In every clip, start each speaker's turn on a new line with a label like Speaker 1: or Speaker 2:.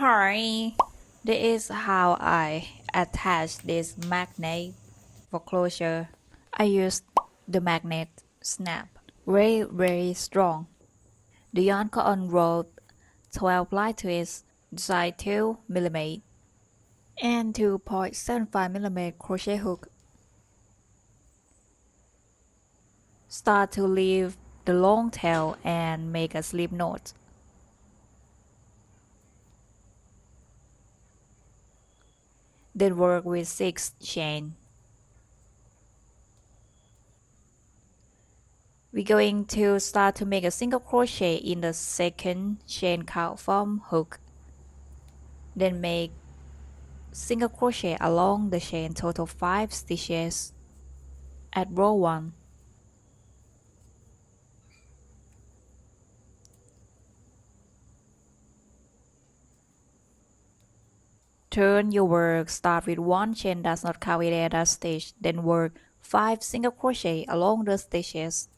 Speaker 1: Hi, this is how I attach this magnet for closure. I use the magnet snap, very strong. The yarn cut on rolled 12 light twists, size 2 mm, and 2.75 mm crochet hook. Start to leave the long tail and make a slip knot. Then work with 6 chain. We're going to start to make a single crochet in the second chain count from hook. Then make single crochet along the chain, total 5 stitches at row 1. Turn your work, start with 1 chain does not count with that stitch, then work 5 single crochet along the stitches.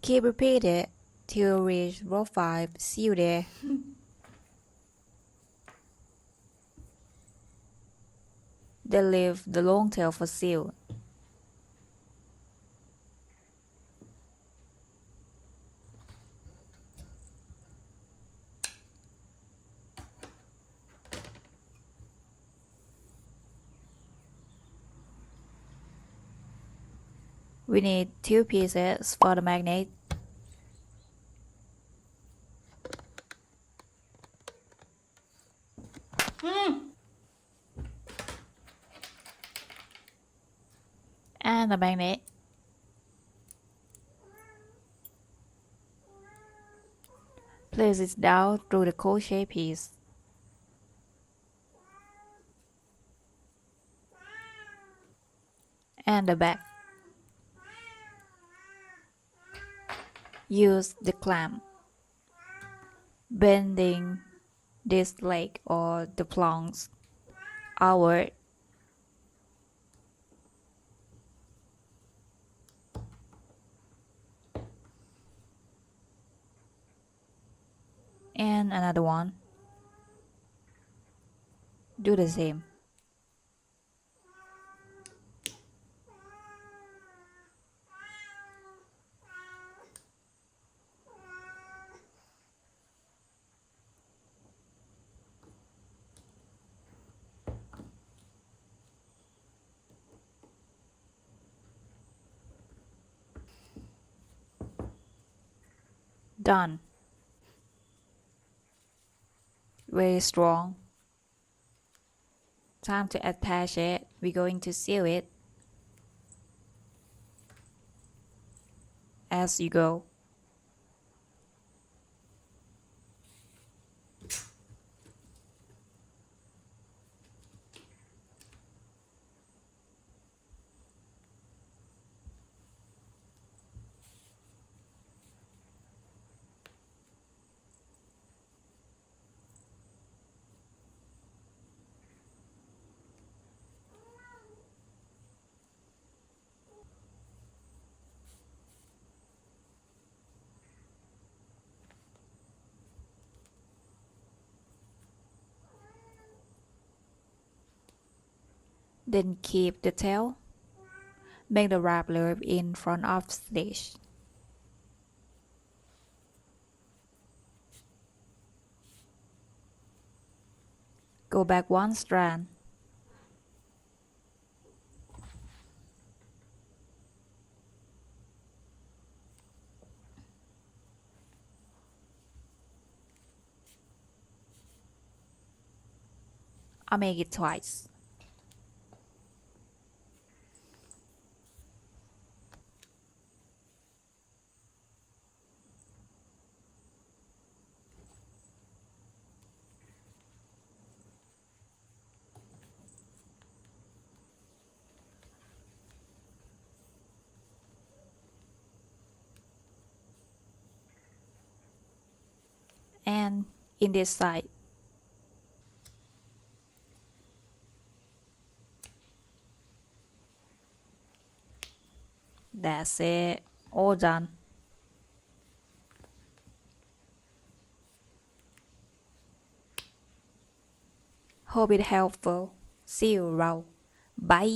Speaker 1: Keep repeating till reach row 5. See you there. Then leave the long tail for seal. We need 2 pieces for the magnet. And the magnet. Place it down through the crochet piece. And the back. Use the clamp, bending this leg or the planks outward. And another one. Do the same. Done. Very strong. Time to attach it. We're going to seal it as you go. Then keep the tail. Make the wrap loop in front of stitch. Go back 1 strand. I'll make it twice. And in this side. That's it. All done. Hope it helpful. See you around. Bye.